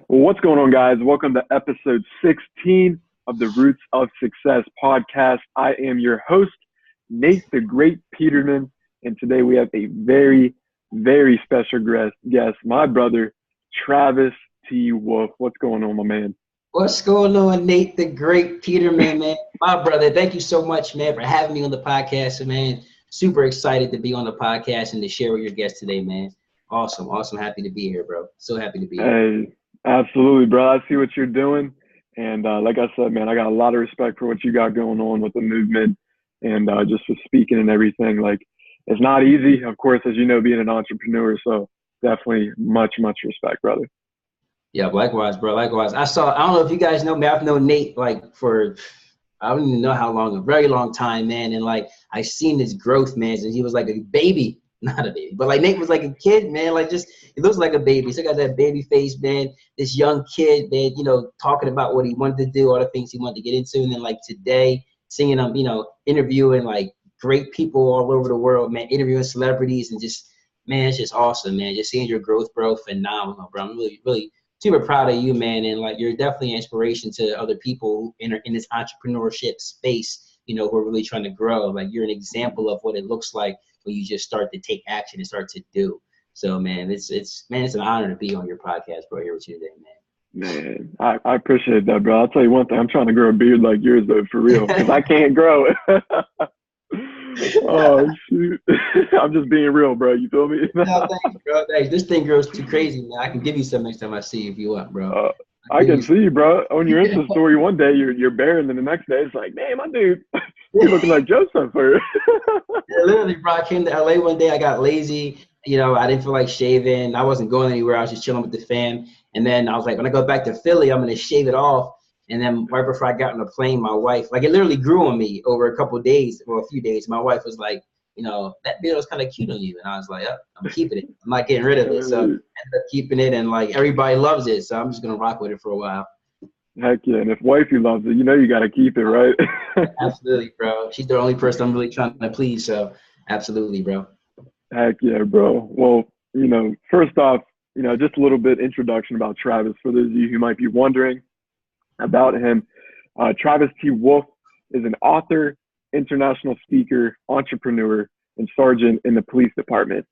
Well, what's going on, guys? Welcome to episode 16 of the Roots of Success podcast. I am your host, Nate the Great Peterman, and today we have a very, very special guest, my brother, Travis T. Wolfe. What's going on, my man? What's going on, Nate the Great Peterman, man? My brother, thank you so much, man, for having me on the podcast, man. Super excited to be on the podcast and to share with your guests today, man. Awesome. Happy to be here, bro. So happy to be here. Hey, absolutely, bro. I see what you're doing. And like I said, man, I got a lot of respect for what you got going on with the movement and just for speaking and everything. Like, it's not easy, of course, as you know, being an entrepreneur. So definitely much respect, brother. Yeah, likewise, bro. Likewise. I don't know if you guys know me. I've known Nate like for, I don't even know how long, a very long time, man. And like, I seen his growth, man, since he was like a baby. Not a baby, but like Nate was like a kid, man. Like he looks like a baby. Still got that baby face, man. This young kid, man, talking about what he wanted to do, all the things he wanted to get into. And then like today, seeing him, interviewing like great people all over the world, man, interviewing celebrities and just, man, it's just awesome, man. Just seeing your growth, bro, phenomenal, bro. I'm really super proud of you, man. And like, you're definitely an inspiration to other people in this entrepreneurship space, who are really trying to grow. Like, you're an example of what it looks like when you just start to take action and start to do. So, man, it's an honor to be on your podcast, bro, here with you today, man. Man, I appreciate that, bro. I'll tell you one thing. I'm trying to grow a beard like yours, though, for real, because I can't grow it. Oh, shoot. I'm just being real, bro. You feel me? No, thanks, bro. Thanks. This thing grows too crazy, man. I can give you some next time I see you if you want, bro. I can see you, bro. On your Insta story, one day you're bare, and then the next day it's like, man, my dude, you're looking like Joseph. Yeah, literally, bro. I came to LA one day. I got lazy. I didn't feel like shaving. I wasn't going anywhere. I was just chilling with the fam. And then I was like, when I go back to Philly, I'm gonna shave it off. And then right before I got on the plane, my wife, like, it literally grew on me over a couple of days, or a few days. My wife was like, that beard was kind of cute on you. And I was like, I'm keeping it. I'm not getting rid of it. So I ended up keeping it, and like, everybody loves it. So I'm just gonna rock with it for a while. Heck yeah. And if wifey loves it, you got to keep it, right? Absolutely, bro. She's the only person I'm really trying to please. So absolutely, bro. Heck yeah, bro. Well, first off, just a little bit introduction about Travis for those of you who might be wondering about him. Travis T. Wolfe is an author, international speaker, entrepreneur, and sergeant in the police department.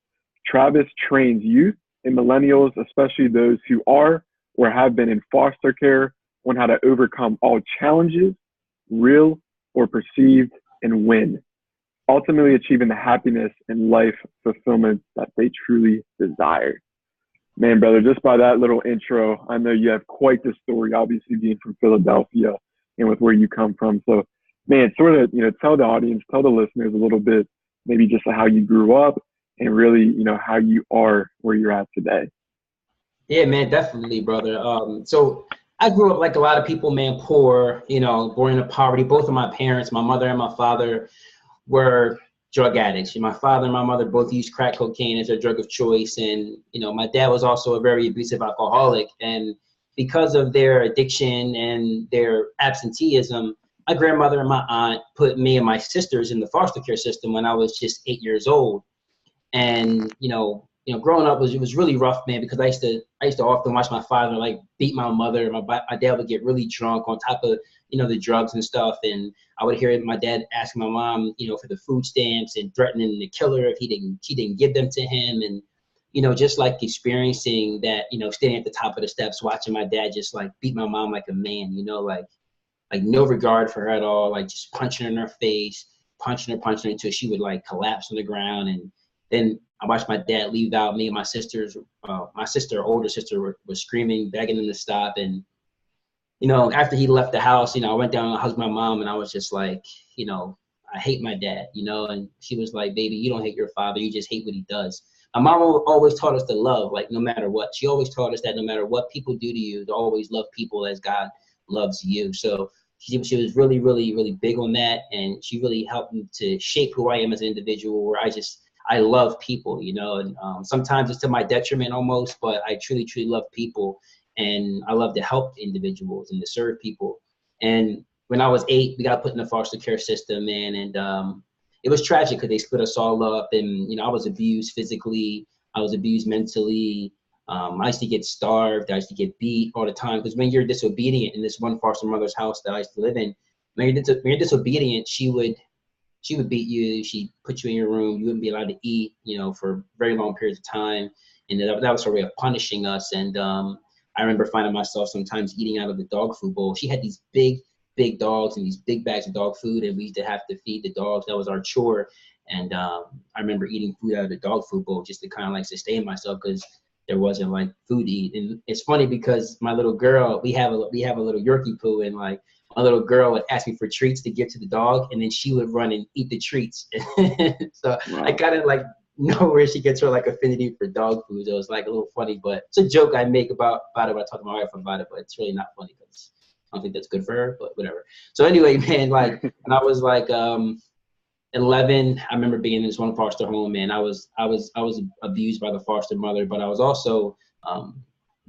Travis trains youth and millennials, especially those who are or have been in foster care, on how to overcome all challenges, real or perceived, and win, ultimately achieving the happiness and life fulfillment that they truly desire. Man, brother, just by that little intro, I know you have quite the story, obviously being from Philadelphia and with where you come from. So, man, sort of, tell the audience, tell the listeners a little bit, maybe just how you grew up and really, how you are where you're at today. Yeah, man, definitely, brother. So I grew up like a lot of people, man, poor, born into poverty. Both of my parents, my mother and my father, were drug addicts. My father and my mother both used crack cocaine as their drug of choice. And, my dad was also a very abusive alcoholic. And because of their addiction and their absenteeism, my grandmother and my aunt put me and my sisters in the foster care system when I was just 8 years old. And, growing up it was really rough, man, because I used to often watch my father like beat my mother. My dad would get really drunk on top of, the drugs and stuff. And I would hear my dad asking my mom, for the food stamps and threatening to kill her if she didn't give them to him. And, just like experiencing that, standing at the top of the steps, watching my dad just like beat my mom like a man, like no regard for her at all, like just punching her in her face, punching her until she would like collapse on the ground. And then I watched my dad leave out. Me and my sisters, older sister, were screaming, begging him to stop. And, after he left the house, I went down and hugged my mom, and I was just like, I hate my dad, and she was like, baby, you don't hate your father. You just hate what he does. My mom always taught us to love, like, no matter what. She always taught us that no matter what people do to you, to always love people as God loves you. So she was really, really, really big on that. And she really helped me to shape who I am as an individual, where I love people, and sometimes it's to my detriment almost, but I truly, truly love people. And I love to help individuals and to serve people. And when I was 8, we got put in the foster care system, man. And it was tragic because they split us all up. And, I was abused physically. I was abused mentally. I used to get starved. I used to get beat all the time because when you're disobedient in this one foster mother's house that I used to live in, when you're disobedient, she would beat you. She'd put you in your room. You wouldn't be allowed to eat, for very long periods of time. And that was her way of punishing us. And I remember finding myself sometimes eating out of the dog food bowl. She had these big dogs and these big bags of dog food, and we used to have to feed the dogs. That was our chore. And I remember eating food out of the dog food bowl just to kind of like sustain myself because there wasn't like food to eat. And it's funny because my little girl, we have a little Yorkie poo, and like my little girl would ask me for treats to give to the dog, and then she would run and eat the treats. So wow. I kind of like know where she gets her like affinity for dog food. So it's like a little funny, but it's a joke I make about it when I talk to my wife about it, but it's really not funny because I don't think that's good for her, but whatever. So anyway, man, like when I was like 11, I remember being in this one foster home, man. I was abused by the foster mother, but I was also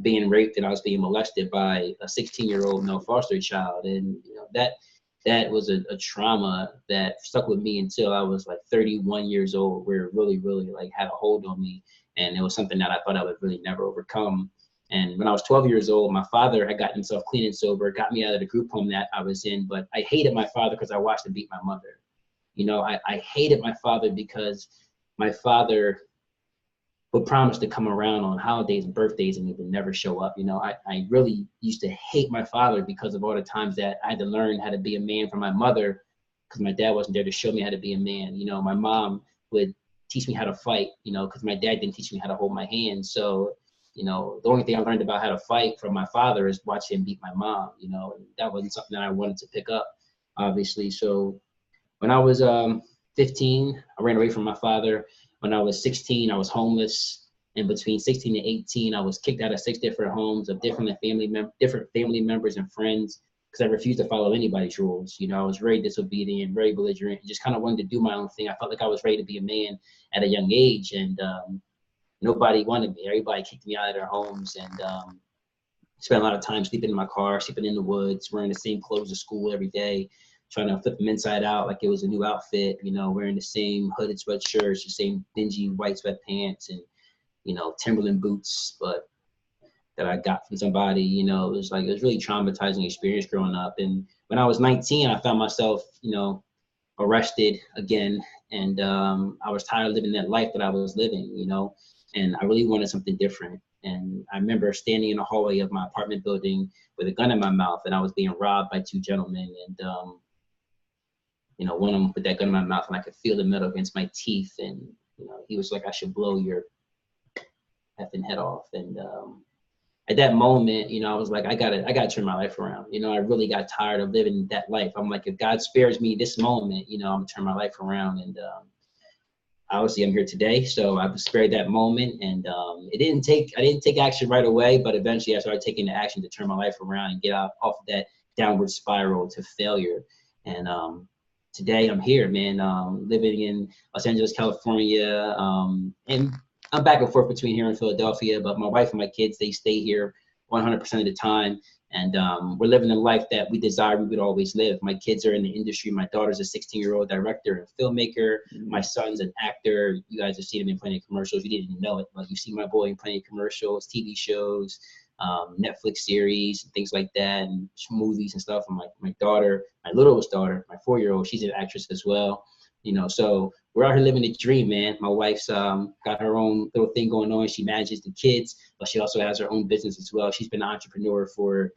being raped and I was being molested by a 16-year-old male foster child. And that was a trauma that stuck with me until I was like 31 years old, where it really, really like had a hold on me. And it was something that I thought I would really never overcome. And when I was 12 years old, my father had gotten himself clean and sober, got me out of the group home that I was in, but I hated my father because I watched him beat my mother. I hated my father because my father would promise to come around on holidays and birthdays and he would never show up. I really used to hate my father because of all the times that I had to learn how to be a man from my mother because my dad wasn't there to show me how to be a man. My mom would teach me how to fight, because my dad didn't teach me how to hold my hand. So, the only thing I learned about how to fight from my father is watching him beat my mom, and that wasn't something that I wanted to pick up, obviously. So when I was 15, I ran away from my father. When I was 16, I was homeless. And between 16 and 18, I was kicked out of 6 different homes of different family members and friends because I refused to follow anybody's rules. I was very disobedient, very belligerent, and just kind of wanted to do my own thing. I felt like I was ready to be a man at a young age, and nobody wanted me. Everybody kicked me out of their homes, and spent a lot of time sleeping in my car, sleeping in the woods, wearing the same clothes to school every day, trying to flip them inside out like it was a new outfit, wearing the same hooded sweatshirts, the same dingy white sweatpants, and, Timberland boots, but that I got from somebody. It was really traumatizing experience growing up. And when I was 19, I found myself, arrested again. And I was tired of living that life that I was living, and I really wanted something different. And I remember standing in the hallway of my apartment building with a gun in my mouth, and I was being robbed by 2 gentlemen. And, one of them put that gun in my mouth, and I could feel the metal against my teeth. And, he was like, "I should blow your effing head off." And at that moment, I was like, I gotta turn my life around. I really got tired of living that life. I'm like, if God spares me this moment, I'm gonna turn my life around. And obviously I'm here today, so I was spared that moment. And I didn't take action right away, but eventually I started taking the action to turn my life around and get off of that downward spiral to failure. And today I'm here, man, living in Los Angeles, California, and I'm back and forth between here and Philadelphia, but my wife and my kids, they stay here 100% of the time. And we're living the life that we desire we would always live. My kids are in the industry. My daughter's a 16-year-old director and filmmaker. My son's an actor. You guys have seen him in plenty of commercials. You didn't even know it, but you see my boy in plenty of commercials, TV shows, Netflix series, and things like that, and movies and stuff. And my daughter, my littlest daughter, my 4-year-old, she's an actress as well. So we're out here living the dream, man. My wife's got her own little thing going on. She manages the kids, but she also has her own business as well. She's been an entrepreneur for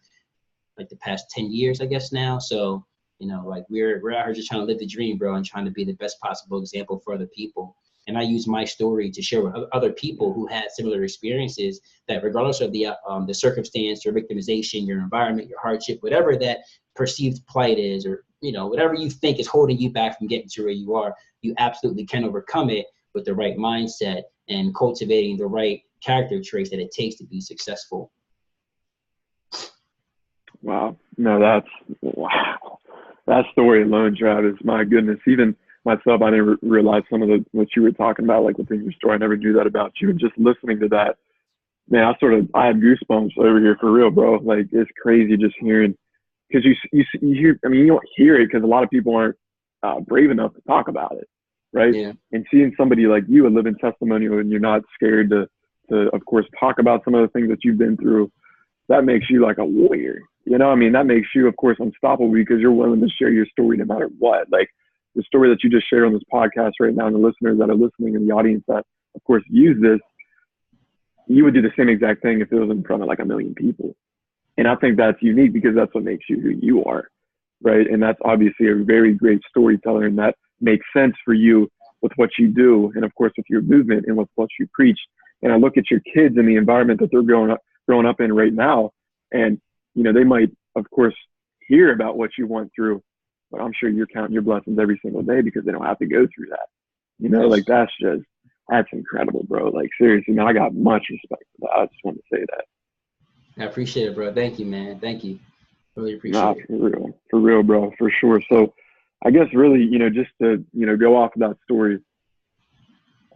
like the past 10 years, I guess now. So, we're out here just trying to live the dream, bro, and trying to be the best possible example for other people. And I use my story to share with other people who had similar experiences, that regardless of the circumstance, your victimization, your environment, your hardship, whatever that perceived plight is, or whatever you think is holding you back from getting to where you are, you absolutely can overcome it with the right mindset and cultivating the right character traits that it takes to be successful. Wow. No, wow. That story alone, Travis, my goodness. Even myself, I didn't realize some of what you were talking about, like within your story. I never knew that about you. And just listening to that, man, I have goosebumps over here for real, bro. Like, it's crazy just hearing, because you hear, I mean, you don't hear it because a lot of people aren't brave enough to talk about it, right? Yeah. And seeing somebody like you, a living testimonial, and you're not scared to to, of course, talk about some of the things that you've been through, that makes you like a warrior. You know, I mean, that makes you, of course, unstoppable because you're willing to share your story no matter what. Like the story that you just shared on this podcast right now, and the listeners that are listening and the audience that, of course, use this, you would do the same exact thing if it was in front of like a million people. And I think that's unique because that's what makes you who you are, right? And that's obviously a very great storyteller, and that makes sense for you with what you do, and of course with your movement and with what you preach. And I look at your kids and the environment that they're growing up in right now, and you know, they might, of course, hear about what you went through, but I'm sure you're counting your blessings every single day because they don't have to go through that. You know, like that's incredible, bro. Like seriously, man, I got much respect for that. I just want to say that. I appreciate it, bro. Thank you, man. Thank you. Really appreciate it. For real, bro, for sure. So I guess really, you know, just to, you know, go off of that story,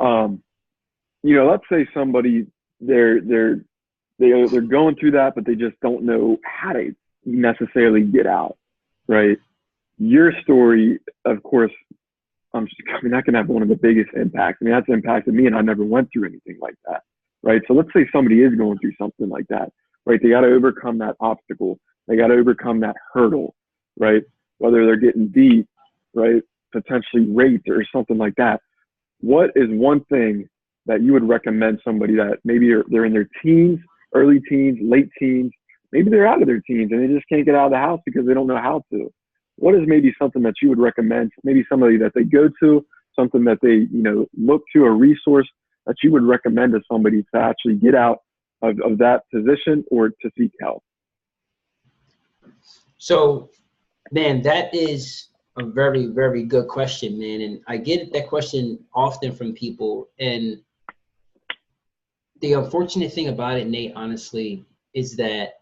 you know, let's say somebody, they're going through that, but they just don't know how to necessarily get out, right? Your story, of course, I mean, that can have one of the biggest impacts. I mean, that's impacted me, and I never went through anything like that, right? So let's say somebody is going through something like that, right? They got to overcome that obstacle. They got to overcome that hurdle, right? Whether they're getting beat, right? Potentially raped or something like that. What is one thing that you would recommend somebody that maybe they're in their teens, early teens, late teens, maybe they're out of their teens and they just can't get out of the house because they don't know how to? What is maybe something that you would recommend, maybe somebody that they go to, something that they, you know, look to, a resource that you would recommend to somebody to actually get out of that position or to seek help? So, man, that is a very, very good question, man. And I get that question often from people. And the unfortunate thing about it, Nate, honestly, is that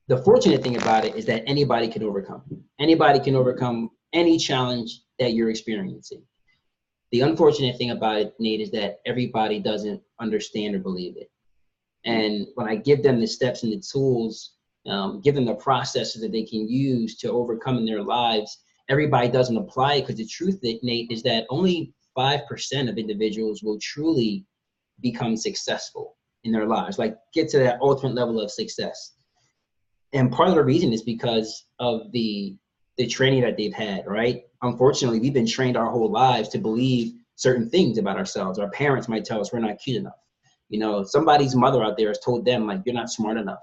the fortunate thing about it is that anybody can overcome. Anybody can overcome any challenge that you're experiencing. The unfortunate thing about it, Nate, is that everybody doesn't understand or believe it. And when I give them the steps and the tools, give them the processes that they can use to overcome in their lives, everybody doesn't apply it, because the truth, Nate, is that only 5% of individuals will truly become successful in their lives, like get to that ultimate level of success. And part of the reason is because of the training that they've had, right? Unfortunately, we've been trained our whole lives to believe certain things about ourselves. Our parents might tell us we're not cute enough. You know, somebody's mother out there has told them, like, you're not smart enough.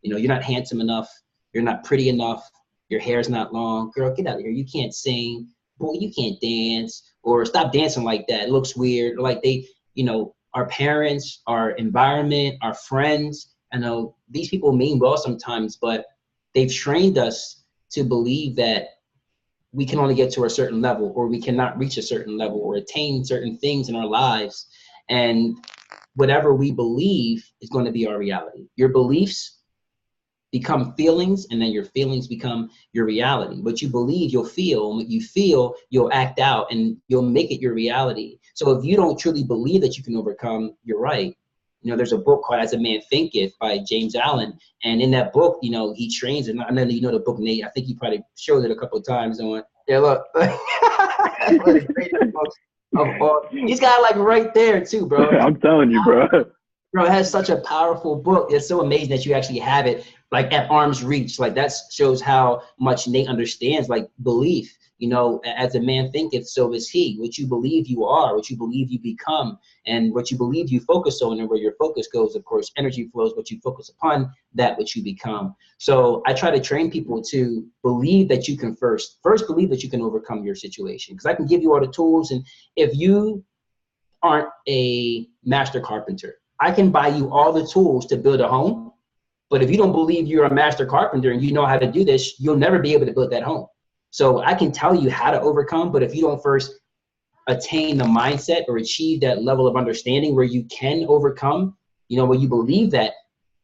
You know, you're not handsome enough. You're not pretty enough. Your hair's not long. Girl, get out of here. You can't sing. Boy, you can't dance. Or stop dancing like that. It looks weird. Like they, you know, our parents, our environment, our friends, I know these people mean well sometimes, but they've trained us to believe that we can only get to a certain level, or we cannot reach a certain level or attain certain things in our lives. And whatever we believe is going to be our reality. Your beliefs become feelings, and then your feelings become your reality. What you believe, you'll feel, and what you feel, you'll act out, and you'll make it your reality. So if you don't truly believe that you can overcome, you're right. You know, there's a book called As a Man Thinketh by James Allen. And in that book, you know, he trains, and I know you know the book, Nate. I think he probably showed it a couple of times on, yeah, look. That's one of the greatest books of all. He's got like right there too, bro. I'm telling you, bro. Bro, it has such a powerful book. It's so amazing that you actually have it like at arm's reach. Like that shows how much Nate understands like belief. You know, as a man thinketh, so is he. What you believe you are, what you believe you become, and what you believe you focus on, and where your focus goes, of course, energy flows, what you focus upon, that which you become. So I try to train people to believe that you can first believe that you can overcome your situation. Because I can give you all the tools, and if you aren't a master carpenter, I can buy you all the tools to build a home. But if you don't believe you're a master carpenter and you know how to do this, you'll never be able to build that home. So I can tell you how to overcome, but if you don't first attain the mindset or achieve that level of understanding where you can overcome, you know, where you believe that,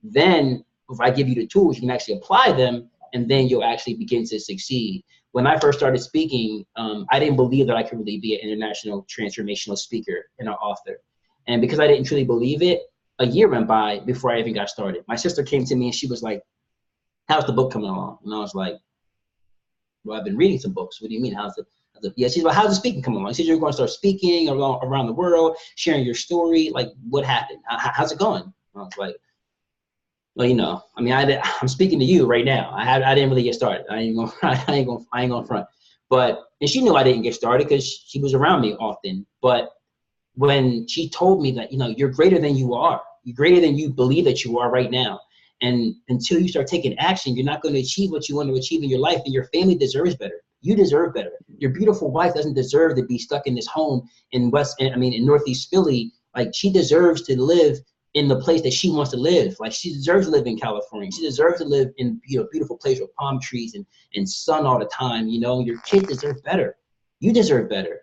then if I give you the tools, you can actually apply them, and then you'll actually begin to succeed. When I first started speaking, I didn't believe that I could really be an international transformational speaker and an author. And because I didn't truly believe it, a year went by before I even got started. My sister came to me and she was like, how's the book coming along? And I was like, well, I've been reading some books. What do you mean? How's I was like, yeah. She's like, how's the speaking coming along? She said, you're going to start speaking around the world, sharing your story. Like, what happened? How's it going? I was like, well, you know, I mean, I'm speaking to you right now. I didn't really get started. I ain't gonna front. But, and she knew I didn't get started because she was around me often. But when she told me that, you know, you're greater than you are, you're greater than you believe that you are right now. And until you start taking action, you're not going to achieve what you want to achieve in your life, and your family deserves better. You deserve better. Your beautiful wife doesn't deserve to be stuck in this home in in Northeast Philly. Like, she deserves to live in the place that she wants to live. Like, she deserves to live in California. She deserves to live in, you know, a beautiful place with palm trees and sun all the time. You know, your kids deserve better. You deserve better.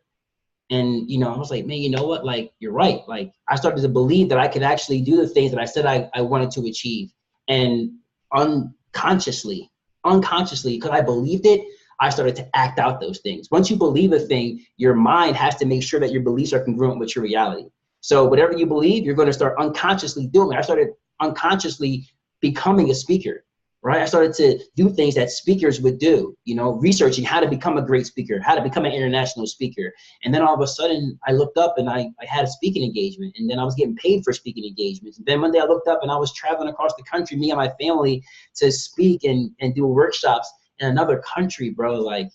And, you know, I was like, man, you know what? Like, you're right. Like, I started to believe that I could actually do the things that I said I wanted to achieve. And unconsciously, because I believed it, I started to act out those things. Once you believe a thing, your mind has to make sure that your beliefs are congruent with your reality. So whatever you believe, you're going to start unconsciously doing it. I started unconsciously becoming a speaker, right? I started to do things that speakers would do, you know, researching how to become a great speaker, how to become an international speaker. And then all of a sudden I looked up and I had a speaking engagement, and then I was getting paid for speaking engagements. And then one day I looked up and I was traveling across the country, me and my family, to speak and do workshops in another country, bro. Like,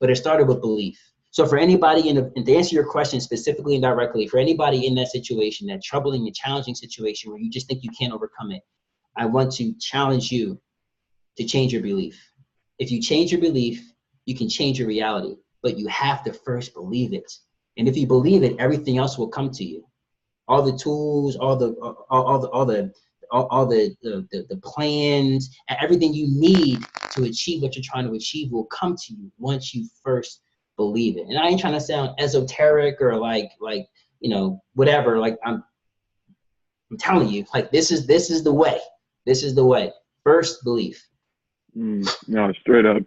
but it started with belief. So for anybody and to answer your question specifically and directly, for anybody in that situation, that troubling and challenging situation where you just think you can't overcome it, I want to challenge you to change your belief. If you change your belief, you can change your reality, but you have to first believe it. And if you believe it, everything else will come to you. All the tools, all the plans, and everything you need to achieve what you're trying to achieve will come to you once you first believe it. And I ain't trying to sound esoteric or like you know, whatever. Like, I'm telling you, like, this is the way. This is the way. First, belief. No, straight up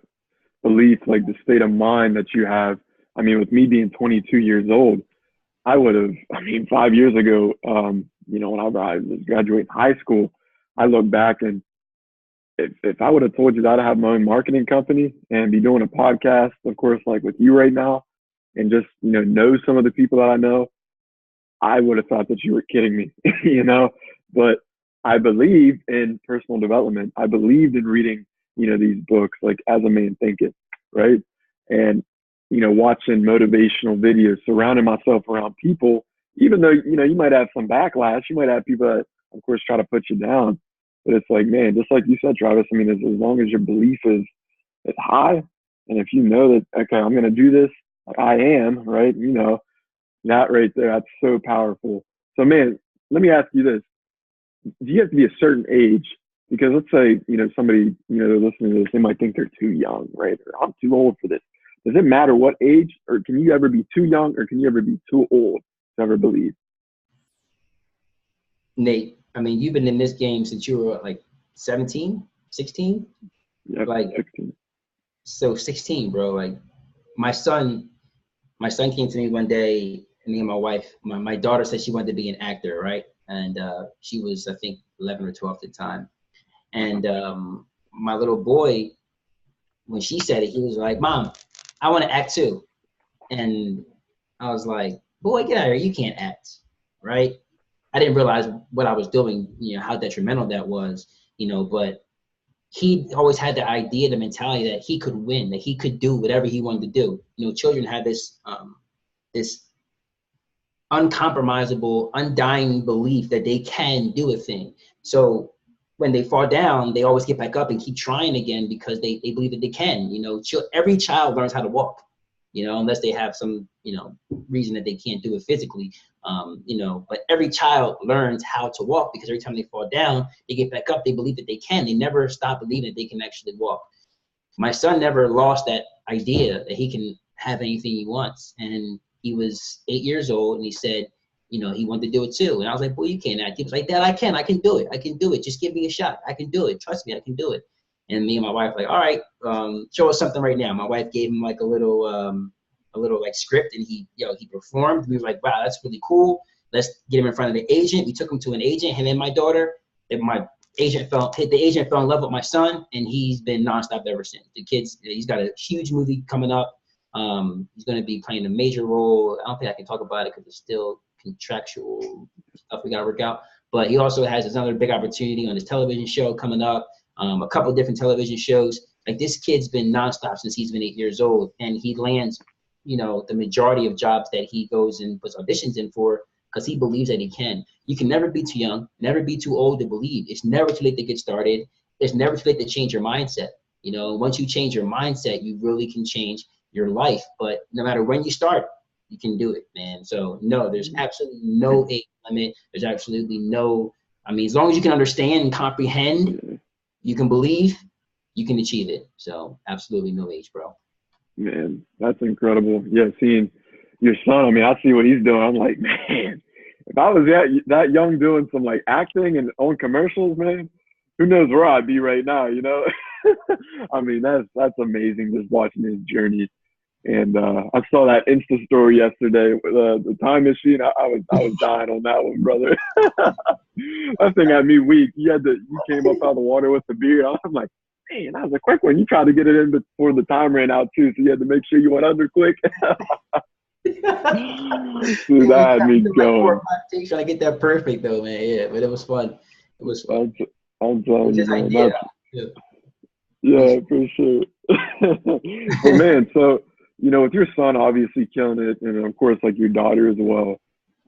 belief, like the state of mind that you have. I mean, with me being 22 years old, I would have, 5 years ago, you know, whenever I was graduating high school, I look back and if I would have told you that I have my own marketing company and be doing a podcast, of course, like with you right now, and just, you know some of the people that I know, I would have thought that you were kidding me, you know, but I believe in personal development. I believed in reading, you know, these books like As a Man Thinketh, right? And, you know, watching motivational videos, surrounding myself around people, even though, you know, you might have some backlash, you might have people that, of course, try to put you down. But it's like, man, just like you said, Travis, I mean, as long as your belief is high, and if you know that, okay, I'm going to do this, like I am, right? You know, that right there, that's so powerful. So, man, let me ask you this. Do you have to be a certain age? Because let's say, you know, somebody, you know, they're listening to this, they might think they're too young, right? Or I'm too old for this. Does it matter what age, or can you ever be too young, or can you ever be too old to ever believe? Nate, I mean, you've been in this game since you were like 17, 16? Yeah, like 16. So 16, bro. Like, my son came to me one day, me and my wife, my daughter said she wanted to be an actor, right? And she was, I think, 11 or 12 at the time. And my little boy, when she said it, he was like, Mom, I want to act too. And I was like, boy, get out of here. You can't act, right? I didn't realize what I was doing, you know, how detrimental that was, you know, but he always had the idea, the mentality that he could win, that he could do whatever he wanted to do. You know, children have this uncompromisable, undying belief that they can do a thing. So when they fall down, they always get back up and keep trying again because they believe that they can. You know, every child learns how to walk, you know, unless they have some, you know, reason that they can't do it physically. You know, but every child learns how to walk because every time they fall down, they get back up, they believe that they can. They never stop believing that they can actually walk. My son never lost that idea that he can have anything he wants. And he was 8 years old and he said, you know, he wanted to do it too. And I was like, boy, you can't act. He was like, Dad, I can do it. I can do it. Just give me a shot. I can do it. Trust me, I can do it. And me and my wife like, all right, show us something right now. My wife gave him like a little like script, and he performed. We was like, wow, that's really cool. Let's get him in front of the agent. We took him to an agent, him and my daughter. And the agent fell in love with my son, and he's been nonstop ever since. He's got a huge movie coming up. He's going to be playing a major role. I don't think I can talk about it because it's still contractual stuff we got to work out. But he also has another big opportunity on his television show coming up, a couple of different television shows. Like, this kid's been nonstop since he's been 8 years old, and he lands, you know, the majority of jobs that he goes and puts auditions in for because he believes that he can. You can never be too young, never be too old to believe. It's never too late to get started. It's never too late to change your mindset. You know, once you change your mindset, you really can change your life. But no matter when you start, you can do it, man. So no, there's absolutely no age limit. There's absolutely no, I mean, as long as you can understand and comprehend, you can believe, you can achieve it. So absolutely no age, bro. Man, that's incredible. Yeah, seeing your son, I mean, I see what he's doing. I'm like, man, if I was that young doing some like acting and on commercials, man, who knows where I'd be right now, you know? I mean, that's amazing just watching his journey. And I saw that Insta story yesterday with the time machine. I was dying on that one, brother. That thing had me weak. You came up out of the water with the beard. I was like, man, that was a quick one. You tried to get it in before the time ran out too, so you had to make sure you went under quick. Dude, that had me going. Trying to get that perfect though, man. Yeah, but it was fun. It was fun. I'm telling you, man. Yeah, for sure. But man, so, you know, with your son obviously killing it, and of course, like your daughter as well,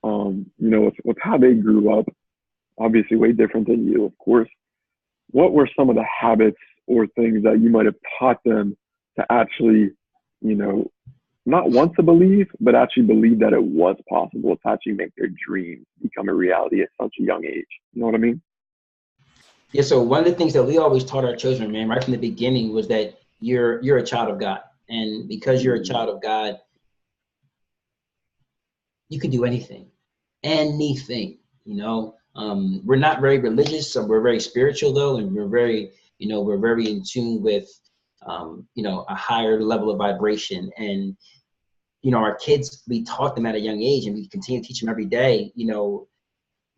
you know, with how they grew up, obviously way different than you, of course. What were some of the habits or things that you might have taught them to actually, you know, not want to believe, but actually believe that it was possible to actually make their dreams become a reality at such a young age? You know what I mean? Yeah, so one of the things that we always taught our children, man, right from the beginning was that you're a child of God. And because you're a child of God, you can do anything, you know. We're not very religious, so we're very spiritual though, and we're very in tune with, you know, a higher level of vibration. And, you know, our kids, we taught them at a young age, and we continue to teach them every day, you know,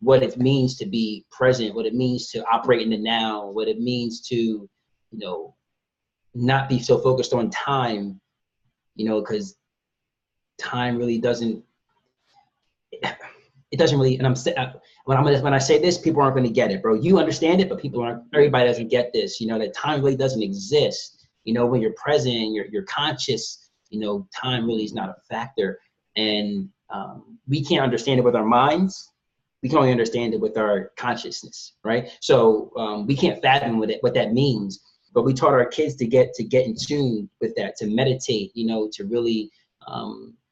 what it means to be present, what it means to operate in the now, what it means to, you know, not be so focused on time, you know, because time really doesn't, it doesn't really, and when I say this, people aren't going to get it, bro. You understand it, but everybody doesn't get this, you know, that time really doesn't exist. You know, when you're present, you're conscious, you know, time really is not a factor. And we can't understand it with our minds. We can only understand it with our consciousness, right? So we can't fathom what that means, but we taught our kids to get in tune with that, to meditate, you know, to really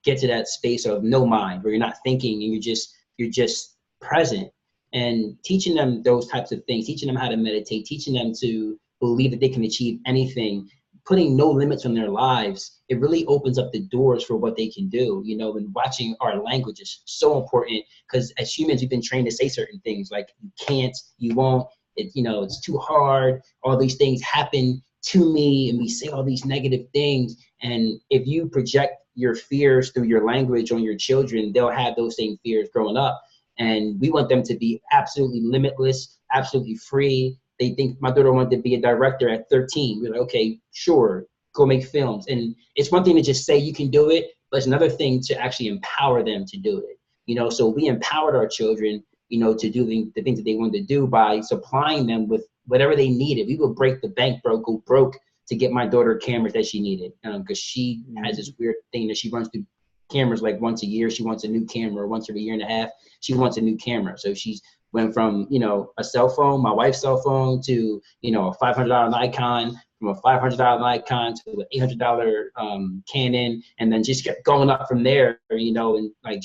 get to that space of no mind, where you're not thinking and you're just present, and teaching them those types of things, teaching them how to meditate, teaching them to believe that they can achieve anything, putting no limits on their lives. It really opens up the doors for what they can do, you know. And watching our language is so important, because as humans, we've been trained to say certain things like you can't, you won't, you know, it's too hard, all these things happen to me, and we say all these negative things. And if you project your fears through your language on your children, they'll have those same fears growing up. And we want them to be absolutely limitless, absolutely free. They think my daughter wanted to be a director at 13. We're like, okay, sure, go make films. And it's one thing to just say you can do it, but it's another thing to actually empower them to do it. You know, so we empowered our children, you know, to do the things that they wanted to do by supplying them with whatever they needed. We would break the bank, go broke to get my daughter cameras that she needed, because she has this weird thing that she runs through cameras like once a year. She wants a new camera. Once every year and a half, she wants a new camera. So she's went from, you know, a cell phone, my wife's cell phone, to, you know, a $500 Nikon, from a $500 Nikon to an $800 Canon, and then just kept going up from there, you know. And like,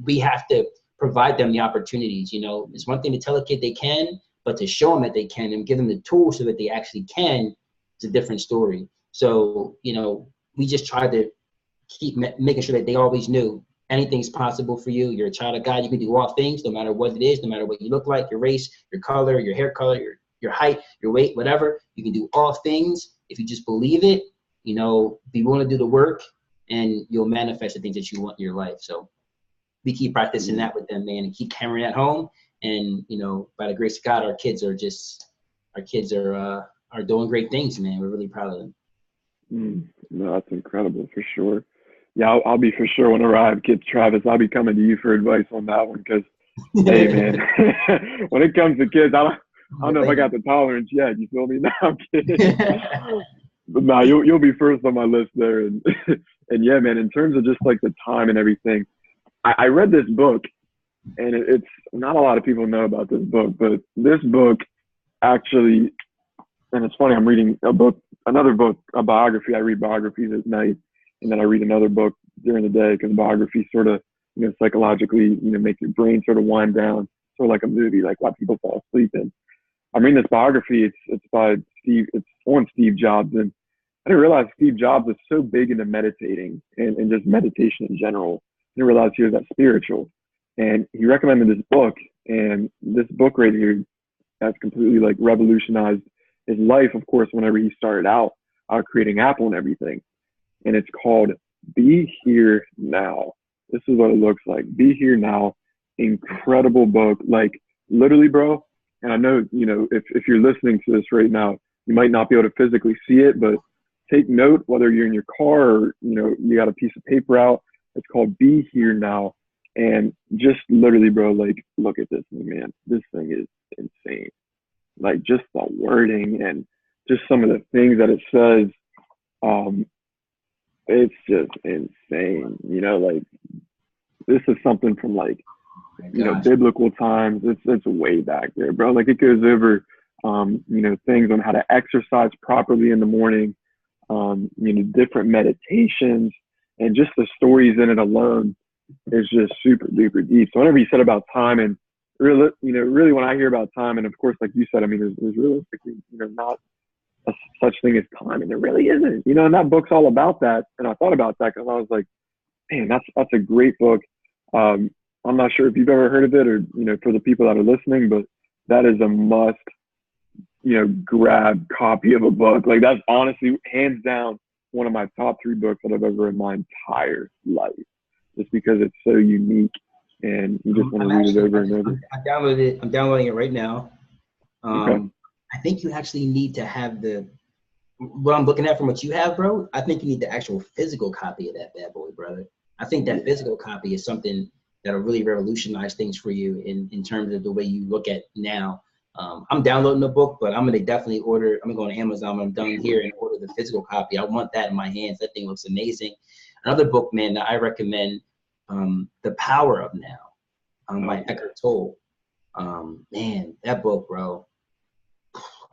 we have to provide them the opportunities, you know. It's one thing to tell a kid they can, but to show them that they can and give them the tools so that they actually can, it's a different story. So, you know, we just tried to keep making sure that they always knew anything's possible for you. You're a child of God. You can do all things, no matter what it is, no matter what you look like, your race, your color, your hair color, your height, your weight, whatever. You can do all things if you just believe it, you know, be willing to do the work, and you'll manifest the things that you want in your life. So we keep practicing that with them, man, and keep hammering at home. And, you know, by the grace of God, our kids are doing great things, man. We're really proud of them. No, that's incredible for sure. Yeah, I'll be for sure whenever I have kids, Travis. I'll be coming to you for advice on that one because, hey, man, when it comes to kids, I don't know if I got the tolerance yet. You feel me? No, I'm kidding. But no, you'll be first on my list there. And and yeah, man, in terms of just like the time and everything, I read this book, and it's not a lot of people know about this book, but this book actually, and it's funny, I'm reading another book, a biography. I read biographies at night, and then I read another book during the day because biographies sort of, psychologically, make your brain sort of wind down, sort of like a movie, like why people fall asleep in. I'm reading this biography. It's by Steve. It's on Steve Jobs, and I didn't realize Steve Jobs was so big into meditating and just meditation in general. I didn't realize he was that spiritual, and he recommended this book. And this book right here has completely like revolutionized his life. Of course, whenever he started out creating Apple and everything, and it's called "Be Here Now." This is what it looks like. Be Here Now. Incredible book. Like literally, bro. And I know, if you're listening to this right now, you might not be able to physically see it, but take note, whether you're in your car or, you got a piece of paper out. It's called Be Here Now. And just literally, bro, like, look at this thing, man. This thing is insane. Like, just the wording and just some of the things that it says, it's just insane. Like, this is something from, like, biblical times. It's way back there, bro. Like it goes over, things on how to exercise properly in the morning, different meditations, and just the stories in it alone is just super duper deep. So whenever you said about time and really when I hear about time, and of course, like you said, I mean, there's realistically, not a such thing as time, and there really isn't, and that book's all about that. And I thought about that because I was like, man, that's a great book. I'm not sure if you've ever heard of it or, for the people that are listening, but that is a must, grab copy of a book. Like that's honestly, hands down, one of my top 3 books that I've ever read in my entire life, just because it's so unique and you just want to read it over and over. I'm downloading it right now. Okay. I think you actually need to have what I'm looking at from what you have, bro. I think you need the actual physical copy of that bad boy, brother. I think that physical copy is something that'll really revolutionize things for you in terms of the way you look at now. I'm downloading the book, but I'm gonna definitely order. I'm gonna go on Amazon when I'm done here and order the physical copy. I want that in my hands. That thing looks amazing. Another book, man, that I recommend, The Power of Now, by Eckhart Tolle. Man, that book, bro.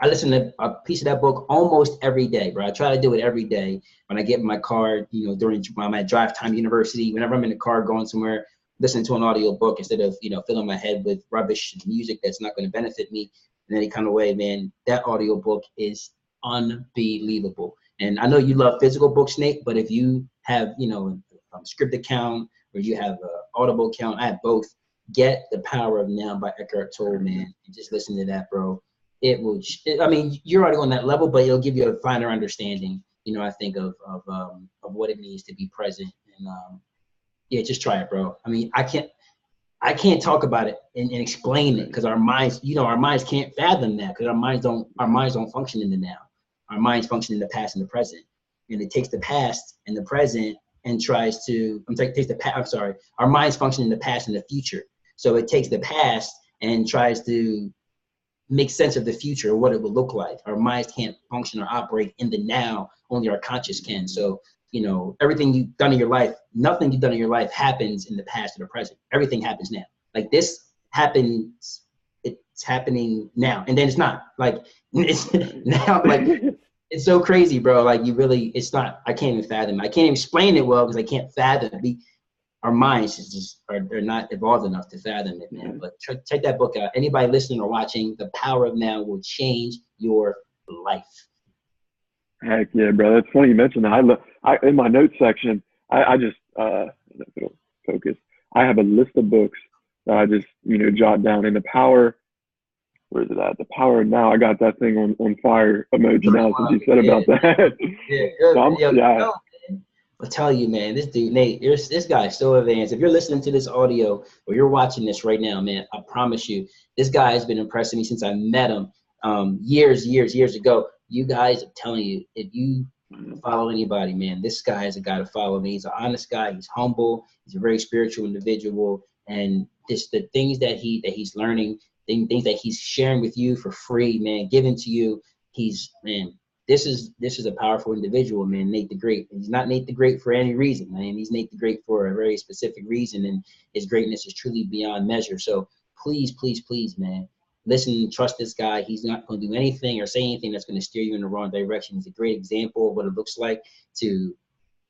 I listen to a piece of that book almost every day, bro. I try to do it every day when I get in my car, when I'm at drive time university, whenever I'm in the car going somewhere, listening to an audio book instead of, filling my head with rubbish music that's not going to benefit me in any kind of way, man. That audio book is unbelievable. And I know you love physical books, Nate, but if you have, a script account or you have an Audible account, I have both. Get The Power of Now by Eckhart Tolle, man, and just listen to that, bro. It will, I mean, you're already on that level, but it'll give you a finer understanding, I think of what it means to be present. And yeah, just try it, bro. I mean, I can't talk about it and explain it because our minds can't fathom that because our minds don't function in the now. Our minds function in the past and the present. And it takes the past and the present and tries to, our minds function in the past and the future. So it takes the past and tries to make sense of the future or what it will look like. Our minds can't function or operate in the now, only our conscious can. So, everything you've done in your life, nothing you've done in your life happens in the past or the present. Everything happens now. Like this happens, it's happening now. And then it's not. Like it's now, like it's so crazy, bro. Like it's not, I can't even fathom. I can't even explain it well because I can't fathom it. Our minds are not evolved enough to fathom it, man. But check that book out. Anybody listening or watching, The Power of Now will change your life. Heck yeah, bro. That's funny you mentioned that. I in my notes section, I just it'll focus. I have a list of books that I just jot down. In The Power, where is it at? The Power of Now. I got that thing on fire emoji now since you said about that. Yeah. I'll tell you, man, this dude, Nate, this guy is so advanced. If you're listening to this audio or you're watching this right now, man, I promise you, this guy has been impressing me since I met him years ago. You guys, I'm telling you, if you follow anybody, man. This guy is a guy to follow. Man, he's an honest guy. He's humble. He's a very spiritual individual, and just the things that he's learning, things that he's sharing with you for free, man, giving to you. Man. This is a powerful individual, man. Nate the Great. He's not Nate the Great for any reason, man. He's Nate the Great for a very specific reason, and his greatness is truly beyond measure. So please, please, please, man, listen, trust this guy. He's not going to do anything or say anything that's going to steer you in the wrong direction. He's a great example of what it looks like to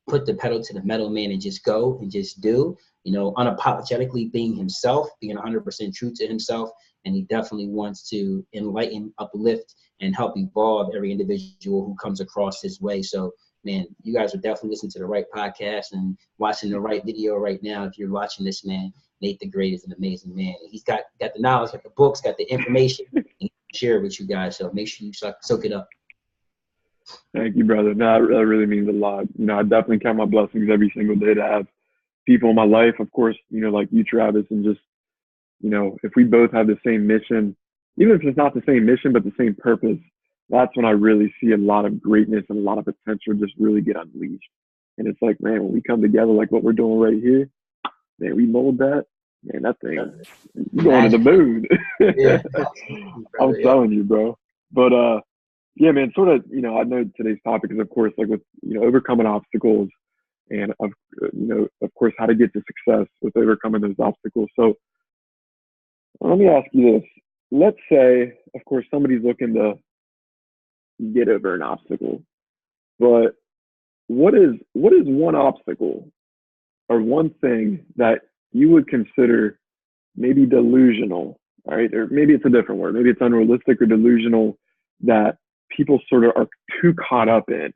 put the pedal to the metal, man, and just go and just do, unapologetically being himself, being 100% true to himself. And he definitely wants to enlighten, uplift, and help evolve every individual who comes across his way. So, man, you guys are definitely listening to the right podcast and watching the right video right now. If you're watching this, man, Nate the Great is an amazing man. He's got the knowledge, got the books, got the information, and he can share it with you guys. So make sure you soak it up. Thank you, brother. No, that really means a lot. I definitely count my blessings every single day to have people in my life, of course, like you, Travis, and just, if we both have the same mission, even if it's not the same mission, but the same purpose, that's when I really see a lot of greatness and a lot of potential just really get unleashed. And it's like, man, when we come together, like what we're doing right here, man, we mold that, man, that thing, you're going to the moon. Yeah. I'm telling you, bro. But, yeah, man, sort of, I know today's topic is, of course, like with, overcoming obstacles and, of course, how to get to success with overcoming those obstacles. So let me ask you this. Let's say, of course, somebody's looking to get over an obstacle, but what is one obstacle or one thing that you would consider maybe delusional, right? Or maybe it's a different word. Maybe it's unrealistic or delusional that people sort of are too caught up in,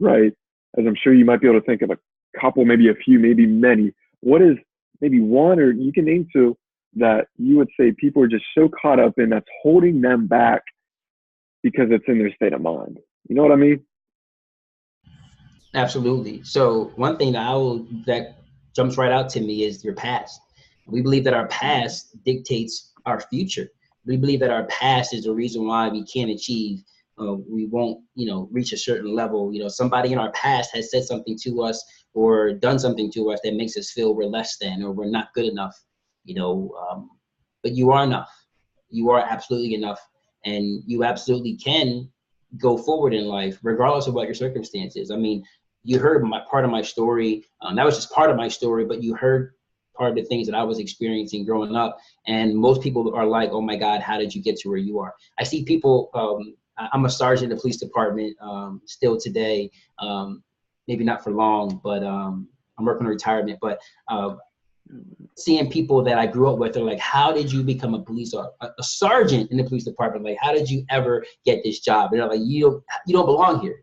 right? As I'm sure you might be able to think of a couple, maybe a few, maybe many. What is maybe one, or you can name two, that you would say people are just so caught up in that's holding them back because it's in their state of mind? You know what I mean? Absolutely. So one thing that jumps right out to me is your past. We believe that our past dictates our future. We believe that our past is the reason why we can't achieve, we won't, reach a certain level. Somebody in our past has said something to us or done something to us that makes us feel we're less than or we're not good enough. But you are enough. You are absolutely enough, and you absolutely can go forward in life regardless of what your circumstances. I mean, you heard part of my story. That was just part of my story, but you heard part of the things that I was experiencing growing up. And most people are like, oh my God, how did you get to where you are? I see people, I'm a sergeant in the police department still today, maybe not for long, but I'm working on retirement. But seeing people that I grew up with, they're like, how did you become a sergeant in the police department? Like, how did you ever get this job? And they're like, you don't belong here.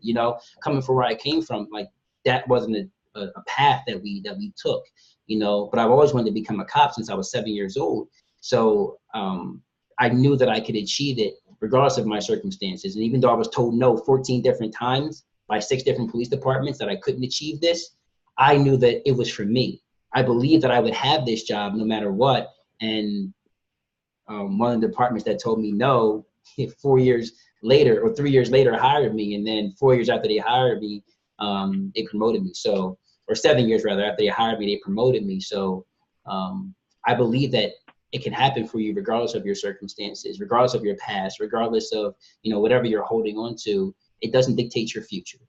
Coming from where I came from, like that wasn't a path that we took, but I've always wanted to become a cop since I was 7 years old. So I knew that I could achieve it regardless of my circumstances. And even though I was told no 14 different times by 6 different police departments that I couldn't achieve this, I knew that it was for me. I believed that I would have this job no matter what. And one of the departments that told me no, 4 years later or 3 years later hired me. And then 4 years after they hired me, they promoted me. So, or 7 years rather, after they hired me, they promoted me. So I believe that it can happen for you regardless of your circumstances, regardless of your past, regardless of, whatever you're holding on to. It doesn't dictate your future.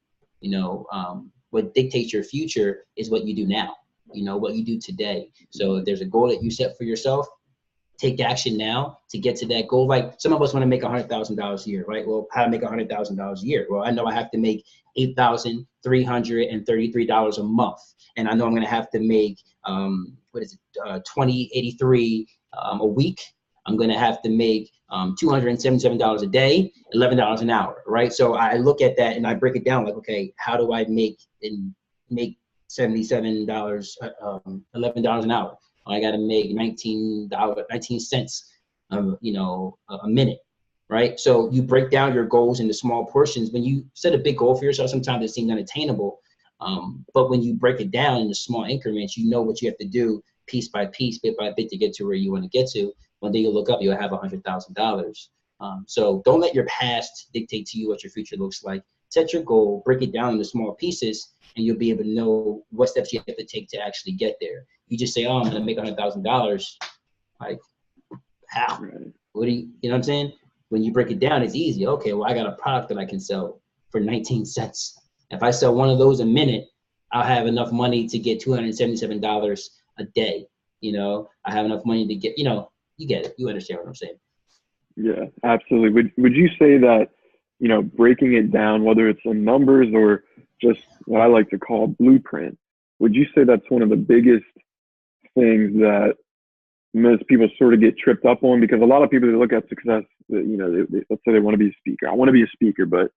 What dictates your future is what you do now. What you do today. So if there's a goal that you set for yourself, take action now to get to that goal. Like some of us want to make $100,000 a year, right? Well, how to make $100,000 a year? Well, I know I have to make $8,333 a month. And I know I'm going to have to make, $20.83 a week. I'm going to have to make $277 a day, $11 an hour, right? So I look at that and I break it down like, okay, how do I make $77, $11 an hour? I got to make $19 cents, a minute, right? So you break down your goals into small portions. When you set a big goal for yourself, sometimes it seems unattainable. But when you break it down into small increments, you know what you have to do piece by piece, bit by bit to get to where you want to get to. One day you'll look up, you'll have $100,000. So don't let your past dictate to you what your future looks like. set your goal, break it down into small pieces, and you'll be able to know what steps you have to take to actually get there. You just say, oh, I'm going to make $100,000. Like, how? Right. What do you know what I'm saying? When you break it down, it's easy. Okay, well, I got a product that I can sell for 19 cents. If I sell one of those a minute, I'll have enough money to get $277 a day. You know, I have enough money to get, you know, you get it. You understand what I'm saying? Yeah, absolutely. Would you say that, you know, breaking it down, whether it's in numbers or just what I like to call blueprint, would you say that's one of the biggest things that most people sort of get tripped up on? Because a lot of people, they look at success, you know, let's say they want to be a speaker. I want to be a speaker, but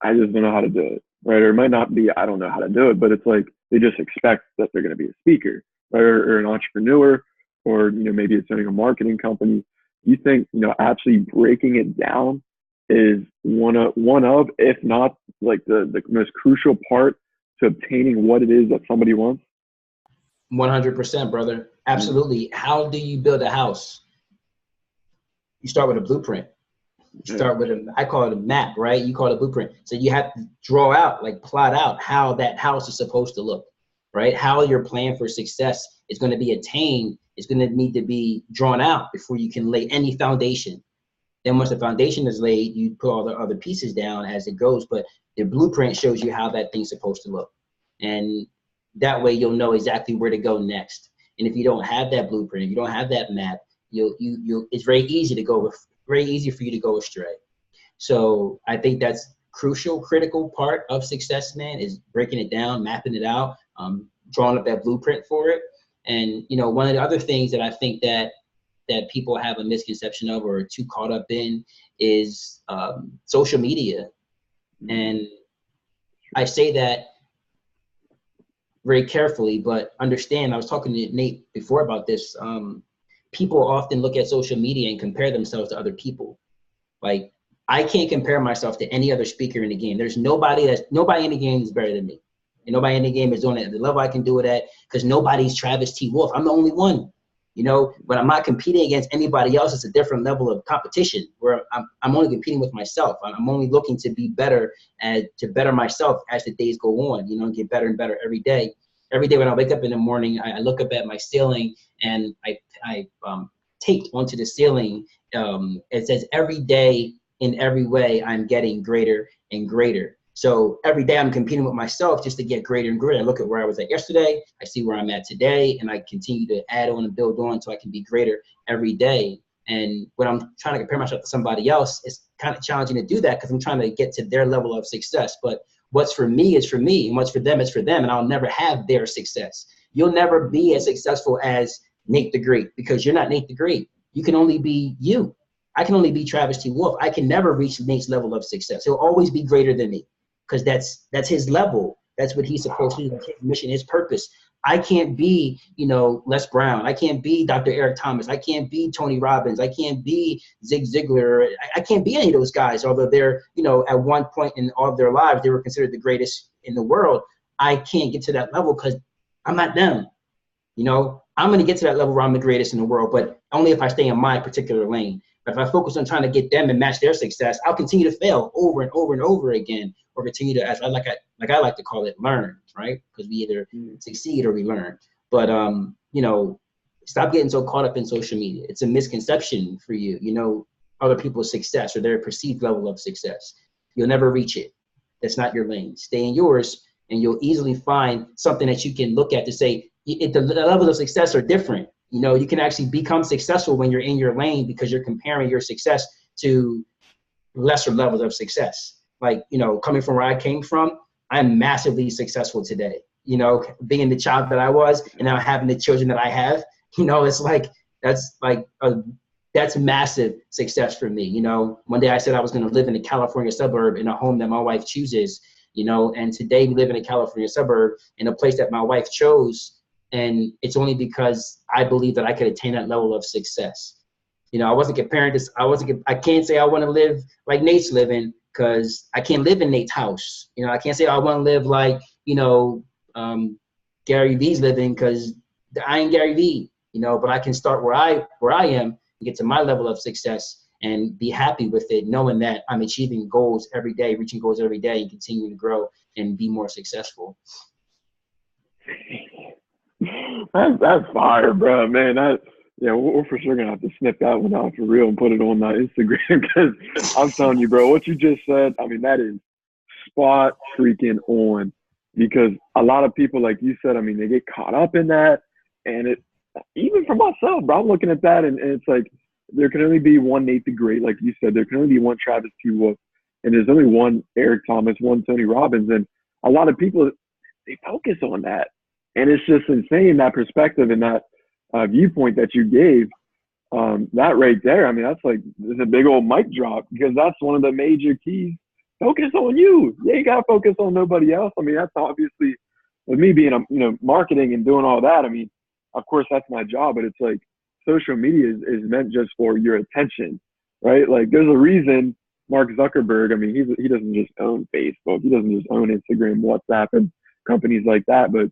I just don't know how to do it, right? Or it might not be, I don't know how to do it, but it's like they just expect that they're going to be a speaker, right? Or an entrepreneur, or, you know, maybe it's owning a marketing company. You think, you know, actually breaking it down is one of, if not like the most crucial part to obtaining what it is that somebody wants? 100%, brother. Absolutely. How do you build a house? You start with a blueprint. You start with I call it a map, right? You call it a blueprint. So you have to draw out, like plot out how that house is supposed to look, right? How your plan for success is going to be attained is going to need to be drawn out before you can lay any foundation. Then once the foundation is laid, you put all the other pieces down as it goes, but the blueprint shows you how that thing's supposed to look. And that way you'll know exactly where to go next. And if you don't have that blueprint, if you don't have that map, it's very easy for you to go astray. So I think that's critical part of success, man, is breaking it down, mapping it out, drawing up that blueprint for it. And, you know, one of the other things that I think that people have a misconception of or are too caught up in is social media. And I say that very carefully, but understand, I was talking to Nate before about this. People often look at social media and compare themselves to other people. Like, I can't compare myself to any other speaker in the game. There's nobody in the game is better than me. And nobody in the game is doing it at the level I can do it at, because nobody's Travis T. Wolfe. I'm the only one, you know, but I'm not competing against anybody else. It's a different level of competition where I'm only competing with myself. I'm only looking to be better and to better myself as the days go on, you know, and get better and better every day. Every day when I wake up in the morning, I look up at my ceiling and I taped onto the ceiling. It says, every day in every way, I'm getting greater and greater. So every day I'm competing with myself just to get greater and greater. I look at where I was at yesterday, I see where I'm at today, and I continue to add on and build on so I can be greater every day. And when I'm trying to compare myself to somebody else, it's kind of challenging to do that because I'm trying to get to their level of success. But what's for me is for me, and what's for them is for them, and I'll never have their success. You'll never be as successful as Nate the Great because you're not Nate the Great. You can only be you. I can only be Travis T. Wolfe. I can never reach Nate's level of success. He'll always be greater than me because that's his level. That's what he's supposed to do. That's his mission, his purpose. I can't be, you know, Les Brown. I can't be Dr. Eric Thomas. I can't be Tony Robbins. I can't be Zig Ziglar. I can't be any of those guys, although they're, you know, at one point in all of their lives, they were considered the greatest in the world. I can't get to that level because I'm not them. You know, I'm going to get to that level where I'm the greatest in the world, but only if I stay in my particular lane. But if I focus on trying to get them and match their success, I'll continue to fail over and over and over again, or continue to, as I like to call it, learn, right? Because we either succeed or we learn. But you know, stop getting so caught up in social media. It's a misconception for you. You know, other people's success or their perceived level of success. You'll never reach it. That's not your lane. Stay in yours, and you'll easily find something that you can look at to say, the levels of success are different. You know, you can actually become successful when you're in your lane because you're comparing your success to lesser levels of success. Like, you know, coming from where I came from, I'm massively successful today. You know, being the child that I was and now having the children that I have, you know, it's like, that's massive success for me. You know, one day I said I was going to live in a California suburb in a home that my wife chooses, you know, and today we live in a California suburb in a place that my wife chose. And it's only because I believe that I could attain that level of success. You know, I wasn't comparing this. I can't say I want to live like Nate's living because I can't live in Nate's house. You know, I can't say I want to live like, you know, Gary Vee's living because I ain't Gary Vee, you know, but I can start where I am and get to my level of success and be happy with it, knowing that I'm achieving goals every day, reaching goals every day, and continuing to grow and be more successful. That's fire, bro, man. Yeah, we're for sure gonna have to snip that one out for real and put it on my Instagram because I'm telling you, bro, what you just said, I mean, that is spot freaking on. Because a lot of people, like you said, I mean, they get caught up in that, and it even for myself, bro, I'm looking at that, and it's like there can only be one Nate the Great, like you said, there can only be one Travis T. Wolfe, and there's only one Eric Thomas, one Tony Robbins, and a lot of people they focus on that, and it's just insane that perspective and that viewpoint that you gave. That right there, I mean, that's like it's a big old mic drop because that's one of the major keys. Focus on you. You ain't gotta focus on nobody else. I mean, that's obviously with me being marketing and doing all that. I mean, of course that's my job, but it's like social media is meant just for your attention, right? Like there's a reason Mark Zuckerberg. I mean, he doesn't just own Facebook. He doesn't just own Instagram, WhatsApp, and companies like that, but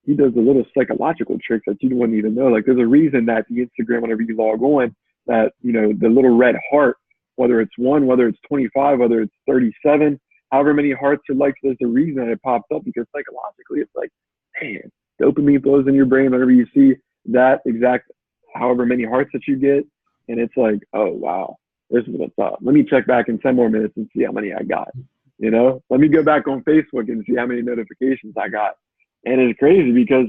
he does the little psychological tricks that you wouldn't even know. Like there's a reason that the Instagram, whenever you log on, that, the little red heart, whether it's 1, whether it's 25, whether it's 37, however many hearts or likes, there's a reason that it pops up because psychologically it's like, man, dopamine flows in your brain whenever you see that exact however many hearts that you get. And it's like, oh, wow, this is what's up. Let me check back in 10 more minutes and see how many I got. Let me go back on Facebook and see how many notifications I got. And it's crazy because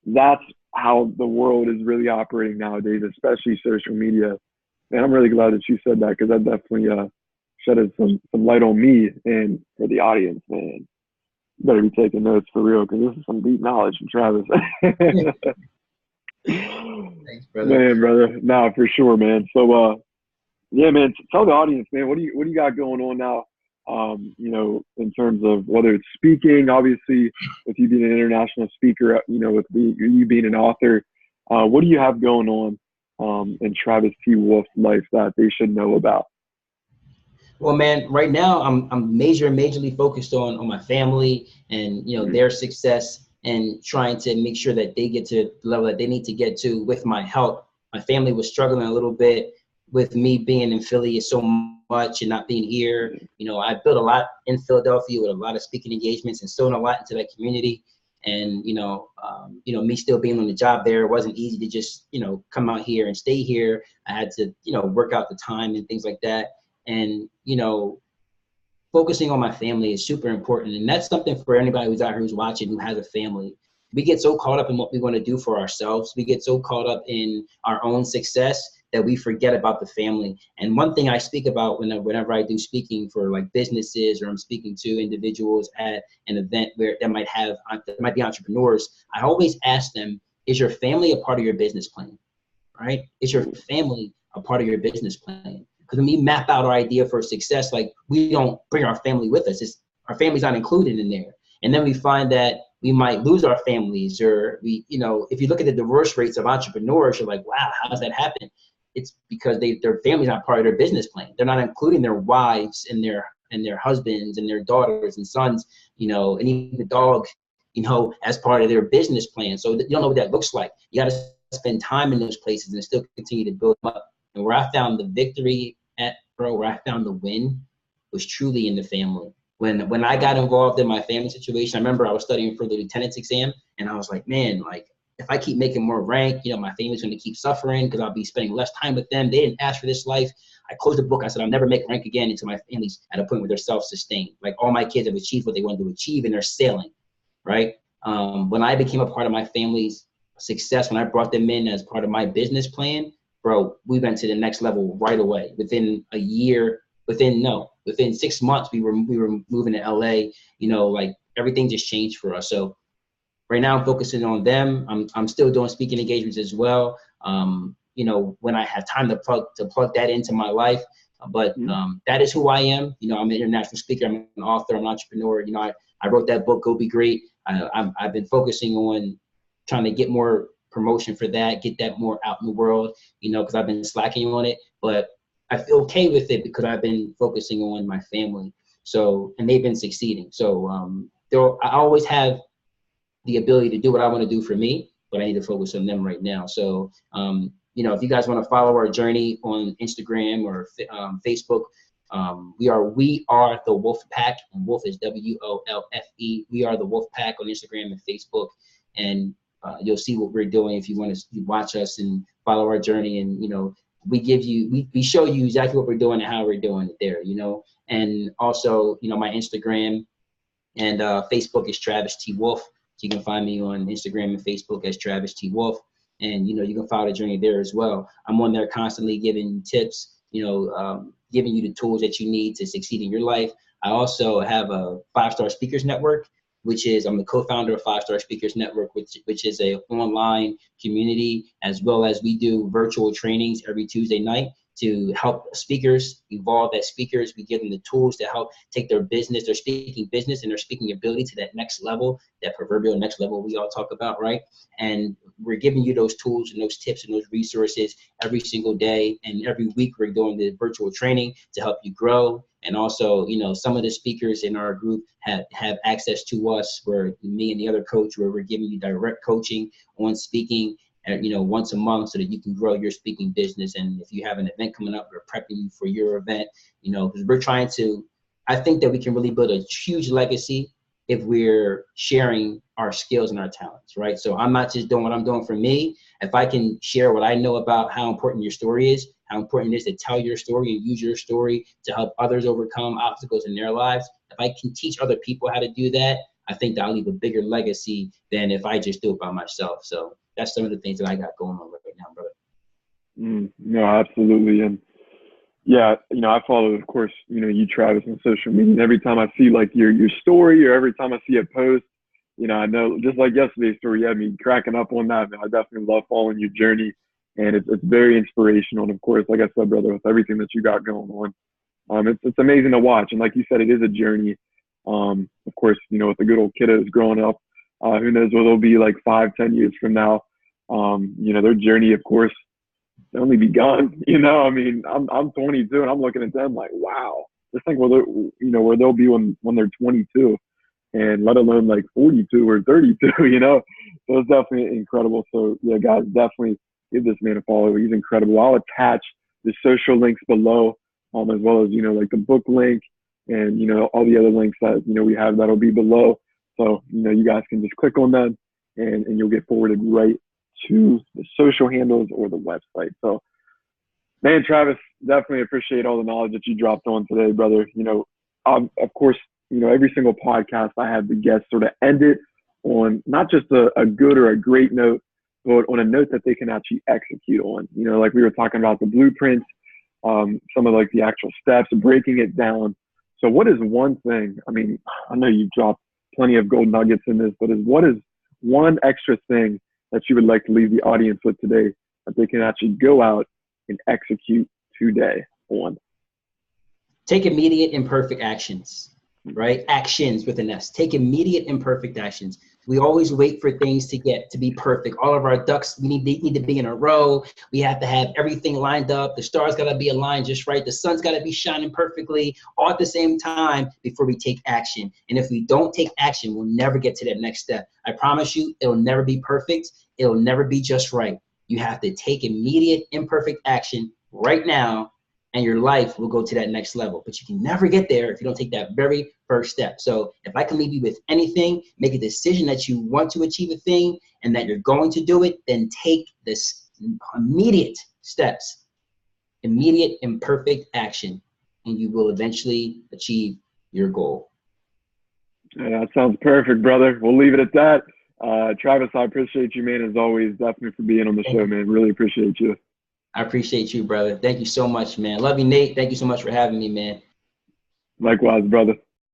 that's how the world is really operating nowadays, especially social media. And I'm really glad that you said that because that definitely shedded some light on me and for the audience, man. You better be taking notes for real because this is some deep knowledge from Travis. Thanks, brother. Man, brother. Nah, for sure, man. So, yeah, man, tell the audience, man, what do you got going on now? In terms of whether it's speaking, obviously, with you being an international speaker, with you being an author, what do you have going on in Travis T. Wolfe's life that they should know about? Well, man, right now I'm majorly focused on my family and their success and trying to make sure that they get to the level that they need to get to with my help. My family was struggling a little bit with me being in Philly so much and not being here. I built a lot in Philadelphia with a lot of speaking engagements and sewing a lot into that community. And, me still being on the job there, it wasn't easy to just, come out here and stay here. I had to, work out the time and things like that. And, focusing on my family is super important. And that's something for anybody who's out here who's watching, who has a family. We get so caught up in what we want to do for ourselves. We get so caught up in our own success that we forget about the family. And one thing I speak about whenever I do speaking for like businesses or I'm speaking to individuals at an event where that might be entrepreneurs, I always ask them, is your family a part of your business plan, right? Is your family a part of your business plan? Because when we map out our idea for success, like we don't bring our family with us. Our family's not included in there. And then we find that we might lose our families, or if you look at the divorce rates of entrepreneurs, you're like, wow, how does that happen? It's because their family's not part of their business plan. They're not including their wives and their husbands and their daughters and sons, and even the dog, as part of their business plan. So you don't know what that looks like. You got to spend time in those places and still continue to build them up. And where I found the victory where I found the win was truly in the family. When I got involved in my family situation, I remember I was studying for the lieutenant's exam, and I was like, man, like if I keep making more rank, my family's going to keep suffering because I'll be spending less time with them. They didn't ask for this life. I closed the book. I said, I'll never make rank again until my family's at a point where they're self-sustained. Like all my kids have achieved what they wanted to achieve and they're sailing, right? When I became a part of my family's success, when I brought them in as part of my business plan, bro, we went to the next level right away. Within 6 months, we were moving to LA. Like everything just changed for us. So right now I'm focusing on them. I'm still doing speaking engagements as well. When I have time to plug that into my life. But that is who I am. I'm an international speaker. I'm an author. I'm an entrepreneur. I wrote that book, Go Be Great. I've been focusing on trying to get more promotion for that, get that more out in the world, because I've been slacking on it. But I feel okay with it because I've been focusing on my family. So, and they've been succeeding. So I always have the ability to do what I want to do for me, but I need to focus on them right now. So if you guys want to follow our journey on Instagram or Facebook, we are the Wolfe Pack, and Wolfe is WOLFE. We are the Wolfe Pack on Instagram and Facebook, and you'll see what we're doing if you want to watch us and follow our journey. And we show you exactly what we're doing and how we're doing it there. And also my Instagram and Facebook is Travis T. Wolfe. So you can find me on Instagram and Facebook as Travis T. Wolfe, and you can follow the journey there as well. I'm on there constantly giving tips, giving you the tools that you need to succeed in your life. I also have a 5-Star Speakers Network, which is I'm the co-founder of 5-Star Speakers Network, which is a online community, as well as we do virtual trainings every Tuesday night to help speakers evolve as speakers. We give them the tools to help take their speaking business and their speaking ability to that next level, that proverbial next level we all talk about, right? And we're giving you those tools and those tips and those resources every single day. And every week we're doing the virtual training to help you grow. And also, some of the speakers in our group have access to us, where me and the other coach, where we're giving you direct coaching on speaking, once a month, so that you can grow your speaking business. And if you have an event coming up, we're prepping you for your event, because we're trying to, I think that we can really build a huge legacy if we're sharing our skills and our talents, right? So I'm not just doing what I'm doing for me. If I can share what I know about how important your story is, how important it is to tell your story and use your story to help others overcome obstacles in their lives, if I can teach other people how to do that, I think that I'll leave a bigger legacy than if I just do it by myself. So that's some of the things that I got going on right now, brother. No, absolutely. And yeah, I follow, of course, you, Travis, on social media. And every time I see like your story, or every time I see a post, I know, just like yesterday's story, you had me cracking up on that. Man, I definitely love following your journey, and it's very inspirational. And of course, like I said, brother, with everything that you got going on, it's amazing to watch. And like you said, it is a journey. Of course, with the good old kiddos growing up, who knows what they'll be like 5-10 years from now. Their journey, of course, only begun. I mean, I'm 22, and I'm looking at them like, wow, just think where they'll be when they're 22, and let alone like 42 or 32. So it's definitely incredible. So yeah, guys, definitely give this man a follow. He's incredible. I'll attach the social links below, as well as like the book link, and all the other links that we have that'll be below. So you guys can just click on them, and you'll get forwarded right to the social handles or the website. So, man, Travis, definitely appreciate all the knowledge that you dropped on today, brother. Of course, every single podcast I have the guests sort of end it on not just a good or a great note, but on a note that they can actually execute on. Like we were talking about the blueprints, some of like the actual steps, breaking it down. So what is one thing, I mean, I know you've dropped plenty of gold nuggets in this, but what is one extra thing that you would like to leave the audience with today that they can actually go out and execute today on? Take immediate imperfect actions, right? Actions with an S. Take immediate imperfect actions. We always wait for things to be perfect. All of our ducks need to be in a row. We have to have everything lined up. The stars got to be aligned just right. The sun's got to be shining perfectly all at the same time before we take action. And if we don't take action, we'll never get to that next step. I promise you, it'll never be perfect. It'll never be just right. You have to take immediate imperfect action right now, and your life will go to that next level. But you can never get there if you don't take that very first step. So if I can leave you with anything, make a decision that you want to achieve a thing and that you're going to do it, then take this immediate steps, immediate imperfect action, and you will eventually achieve your goal. Yeah, that sounds perfect, brother. We'll leave it at that. Travis, I appreciate you, man, as always, definitely for being on the show, man. Really appreciate you. I appreciate you, brother. Thank you so much, man. Love you, Nate. Thank you so much for having me, man. Likewise, brother.